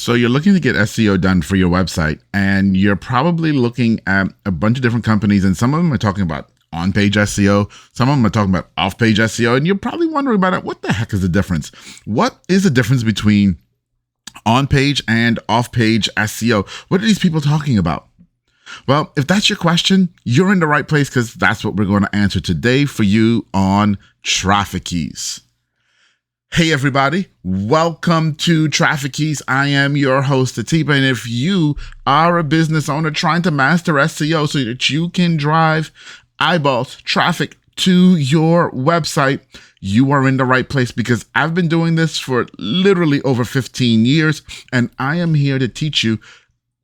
So you're looking to get SEO done for your website, and you're probably looking at a bunch of different companies, and some of them are talking about on-page SEO, some of them are talking about off-page SEO, and you're probably wondering about it. What the heck is the difference? What is the difference between on-page and off-page SEO? What are these people talking about? Well, if that's your question, you're in the right place, because that's what we're going to answer today for you on Traffic Keys. Hey everybody, welcome to Traffic Keys. I am your host, Atiba, and if you are a business owner trying to master SEO so that you can drive eyeballs, traffic to your website, you are in the right place, because I've been doing this for literally over 15 years, and I am here to teach you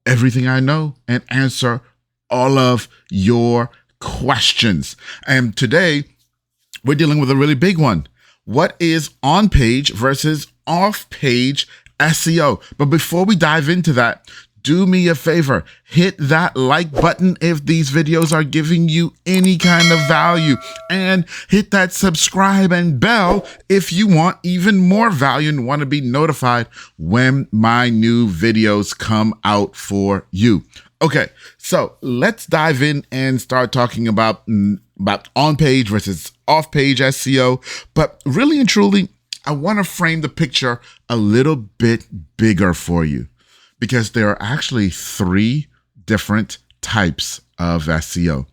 everything I know and answer all of your questions. And today, we're dealing with a really big one. What is on-page versus off-page SEO? But before we dive into that, do me a favor, hit that like button if these videos are giving you any kind of value, and hit that subscribe and bell if you want even more value and want to be notified when my new videos come out for you. Okay, so let's dive in and start talking about on-page versus off-page SEO. But really and truly, I want to frame the picture a little bit bigger for you, because there are actually three different types of SEO.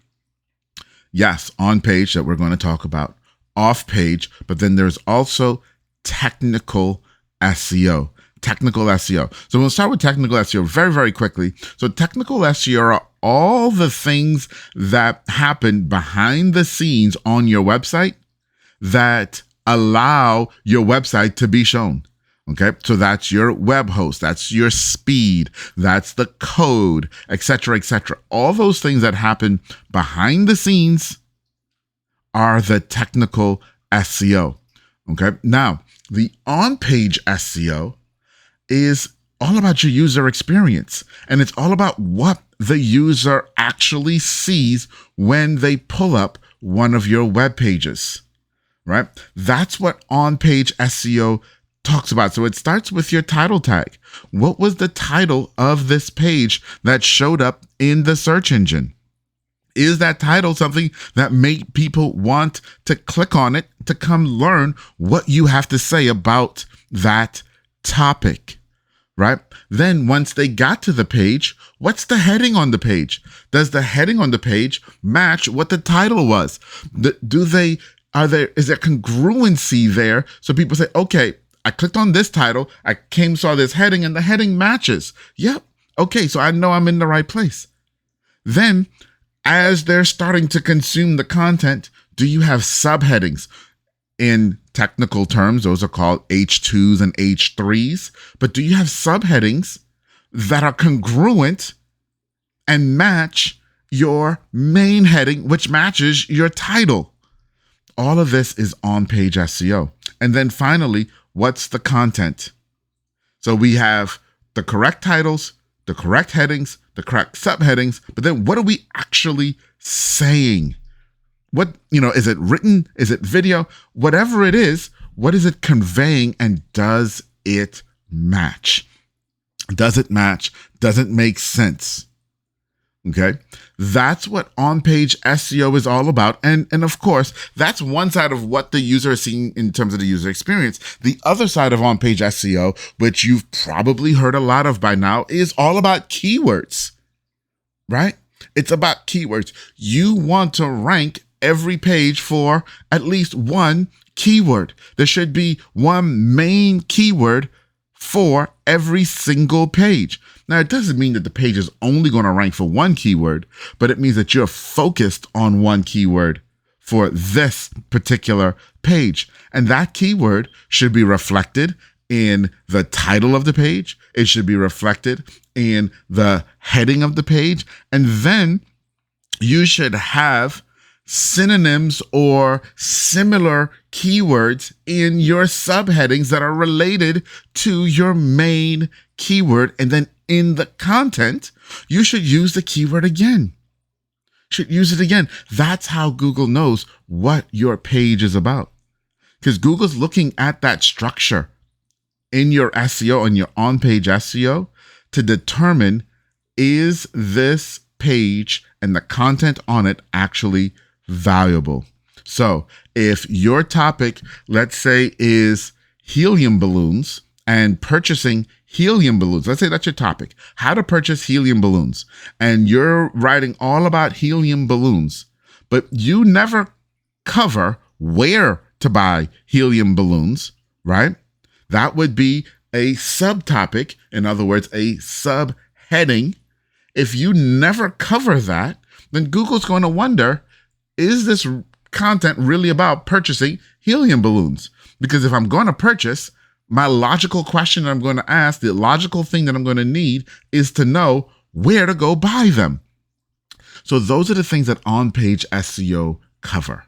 Yes, on-page that we're going to talk about, off-page, but then there's also technical SEO. Technical SEO. So we'll start with technical SEO very, very quickly. So technical SEO are all the things that happen behind the scenes on your website that allow your website to be shown. Okay, so that's your web host, that's your speed, that's the code, etc., etc. All those things that happen behind the scenes are the technical SEO. Okay, now the on-page SEO is all about your user experience, and it's all about what the user actually sees when they pull up one of your web pages, right? That's what on-page SEO talks about. So it starts with your title tag. What was the title of this page that showed up in the search engine? Is that title something that made people want to click on it to come learn what you have to say about that topic, right? Then once they got to the page, what's the heading on the page? Does the heading on the page match what the title was? Is there congruency there? So people say, okay, I clicked on this title, I saw this heading, and the heading matches. Yep. Okay, so I know I'm in the right place. Then, as they're starting to consume the content, do you have subheadings? In technical terms, those are called H2s and H3s. But do you have subheadings that are congruent and match your main heading, which matches your title? All of this is on-page SEO. And then finally, what's the content? So we have the correct titles, the correct headings, the correct subheadings, but then what are we actually saying? What, is it written? Is it video? Whatever it is, what is it conveying, and does it match? Does it match? Does it make sense? Okay, that's what on-page SEO is all about. And of course, that's one side of what the user is seeing in terms of the user experience. The other side of on-page SEO, which you've probably heard a lot of by now, is all about keywords, right? It's about keywords. You want to rank every page for at least one keyword. There should be one main keyword for every single page. Now, it doesn't mean that the page is only going to rank for one keyword, but it means that you're focused on one keyword for this particular page. And that keyword should be reflected in the title of the page. It should be reflected in the heading of the page. And then you should have synonyms or similar keywords in your subheadings that are related to your main keyword. And then in the content, you should use the keyword again. Should use it again. That's how Google knows what your page is about, because Google's looking at that structure in your SEO and your on-page SEO to determine, is this page and the content on it actually valuable? So if your topic, let's say, is helium balloons and purchasing helium balloons, let's say that's your topic, how to purchase helium balloons, and you're writing all about helium balloons, but you never cover where to buy helium balloons, right? That would be a subtopic, in other words, a subheading. If you never cover that, then Google's going to wonder, is this content really about purchasing helium balloons? Because if I'm going to purchase, my logical question that I'm going to ask, the logical thing that I'm going to need is to know where to go buy them. So those are the things that on-page SEO cover.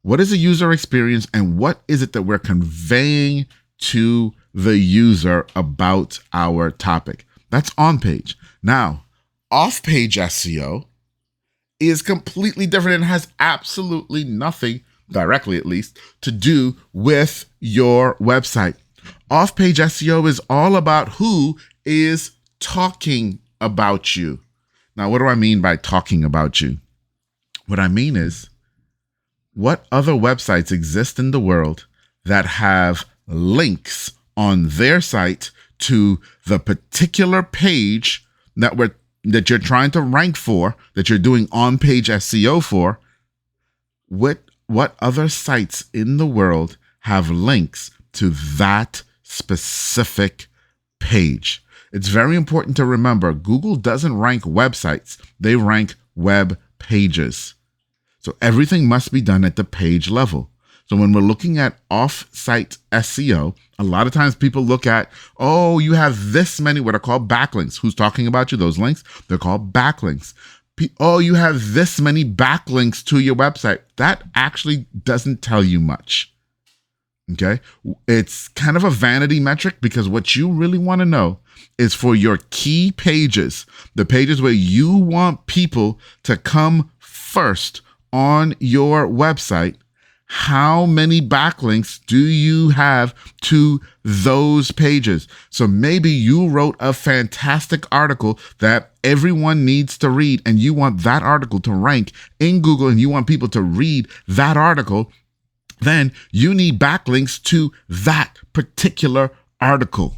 What is the user experience and what is it that we're conveying to the user about our topic? That's on-page. Now, off-page SEO is completely different and has absolutely nothing, directly at least, to do with your website. Off-page SEO is all about who is talking about you. Now, what do I mean by talking about you? What I mean is, what other websites exist in the world that have links on their site to the particular page that you're trying to rank for, that you're doing on-page SEO for? What other sites in the world have links to that specific page? It's very important to remember, Google doesn't rank websites, they rank web pages. So everything must be done at the page level. So when we're looking at off-site SEO, a lot of times people look at, oh, you have this many, what are called backlinks. Who's talking about you? Those links, they're called backlinks. Oh, you have this many backlinks to your website. That actually doesn't tell you much. Okay? It's kind of a vanity metric, because what you really want to know is for your key pages, the pages where you want people to come first on your website, how many backlinks do you have to those pages? So maybe you wrote a fantastic article that everyone needs to read, and you want that article to rank in Google, and you want people to read that article. Then you need backlinks to that particular article,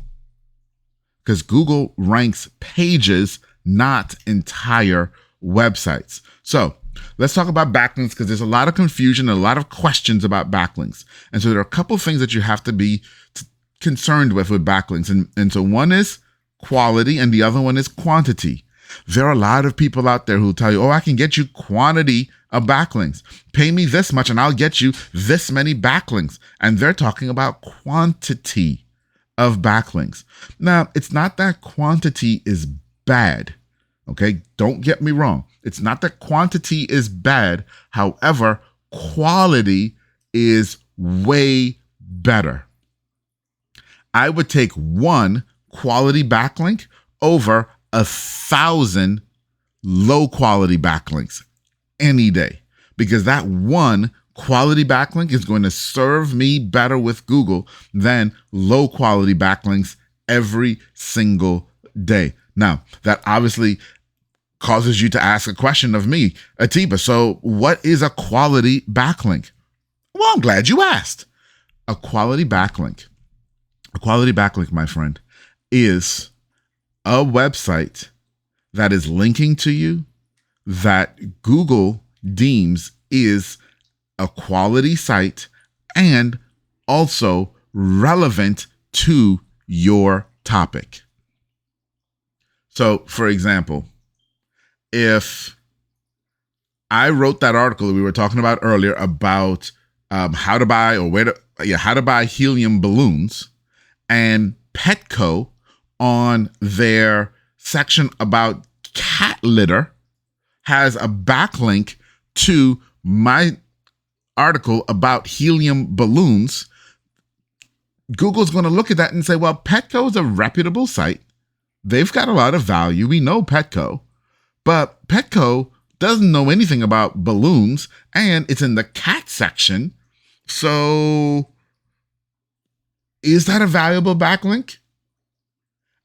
because Google ranks pages, not entire websites. So let's talk about backlinks, because there's a lot of confusion and a lot of questions about backlinks. And so there are a couple of things that you have to be concerned with backlinks. And so one is quality and the other one is quantity. There are a lot of people out there who tell you, oh, I can get you quantity of backlinks. Pay me this much and I'll get you this many backlinks. And they're talking about quantity of backlinks. Now, it's not that quantity is bad. Okay, don't get me wrong. It's not that quantity is bad. However, quality is way better. I would take one quality backlink over 1,000 low quality backlinks any day, because that one quality backlink is going to serve me better with Google than low quality backlinks every single day. Now, that obviously causes you to ask a question of me, Atiba. So what is a quality backlink? Well, I'm glad you asked. A quality backlink, my friend, is a website that is linking to you that Google deems is a quality site and also relevant to your topic. So, for example, if I wrote that article that we were talking about earlier about how to buy helium balloons, and Petco on their section about cat litter has a backlink to my article about helium balloons, Google's going to look at that and say, well, Petco is a reputable site. They've got a lot of value. We know Petco, but Petco doesn't know anything about balloons, and it's in the cat section. So Is that a valuable backlink?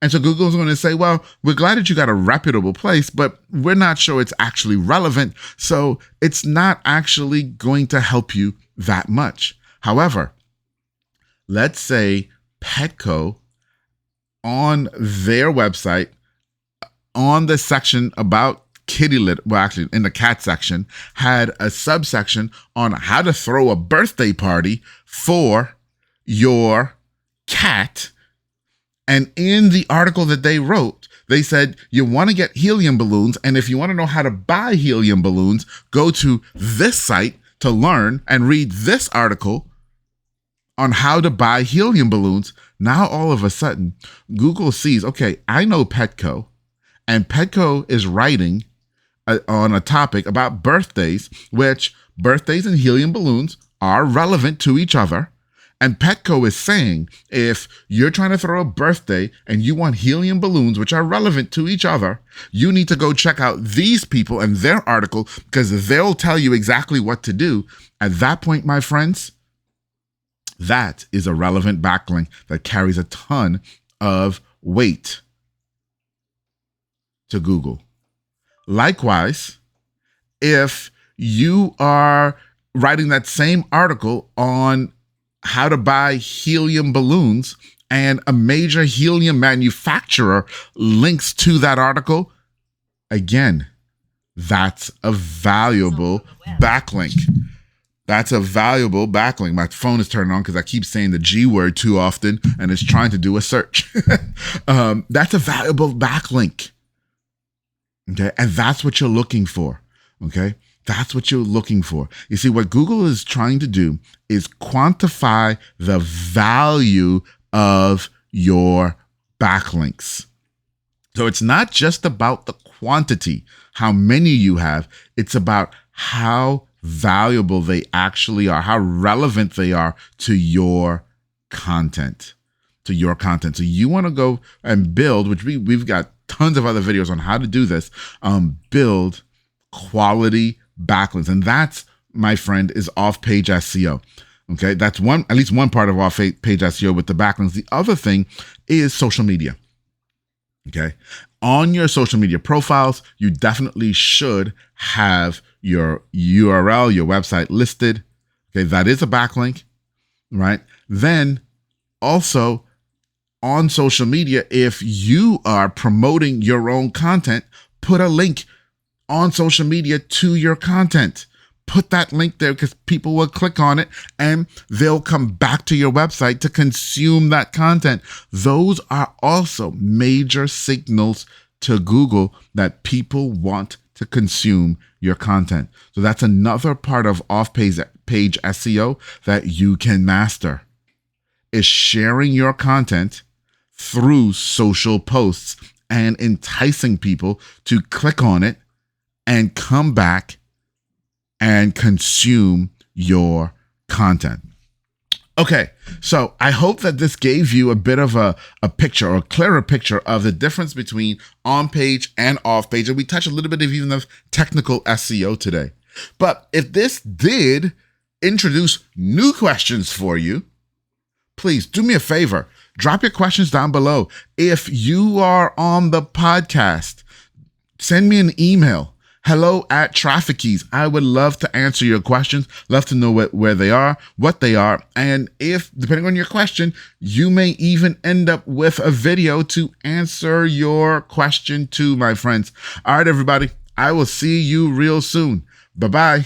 And so Google's going to say, well, we're glad that you got a reputable place, but we're not sure it's actually relevant. So it's not actually going to help you that much. However, let's say Petco on their website, on the section about kitty litter, well, actually in the cat section, had a subsection on how to throw a birthday party for your cat. And in the article that they wrote, they said, you want to get helium balloons. And if you want to know how to buy helium balloons, go to this site to learn and read this article on how to buy helium balloons. Now, all of a sudden, Google sees, okay, I know Petco, and Petco is writing on a topic about birthdays, which birthdays and helium balloons are relevant to each other. And Petco is saying, if you're trying to throw a birthday and you want helium balloons, which are relevant to each other, you need to go check out these people and their article, because they'll tell you exactly what to do. At that point, my friends, that is a relevant backlink that carries a ton of weight to Google. Likewise, if you are writing that same article on how to buy helium balloons and a major helium manufacturer links to that article, again, that's a valuable backlink. That's a valuable backlink. My phone is turned on because I keep saying the G word too often and it's trying to do a search. That's a valuable backlink. Okay. And that's what you're looking for. Okay. That's what you're looking for. You see, what Google is trying to do is quantify the value of your backlinks. So it's not just about the quantity, how many you have. It's about how valuable they actually are, how relevant they are to your content, So you want to go and build, which we've got tons of other videos on how to do this, build quality backlinks. And that's, my friend, is off-page SEO. Okay, that's at least one part of off-page SEO with the backlinks. The other thing is social media. Okay, on your social media profiles, you definitely should have your URL, your website listed. Okay, that is a backlink, right? Then also on social media, if you are promoting your own content, put a link on social media to your content. Put that link there because people will click on it and they'll come back to your website to consume that content. Those are also major signals to Google that people want to consume your content. So that's another part of off-page SEO that you can master, is sharing your content through social posts and enticing people to click on it and come back and consume your content. Okay, so I hope that this gave you a bit of a picture, or a clearer picture, of the difference between on-page and off-page. And we touched a little bit of even of technical SEO today. But if this did introduce new questions for you, please do me a favor. Drop your questions down below. If you are on the podcast, send me an email. hello@TrafficKeys. I would love to answer your questions, love to know where they are, what they are. And if, depending on your question, you may even end up with a video to answer your question too, my friends. All right, everybody. I will see you real soon. Bye-bye.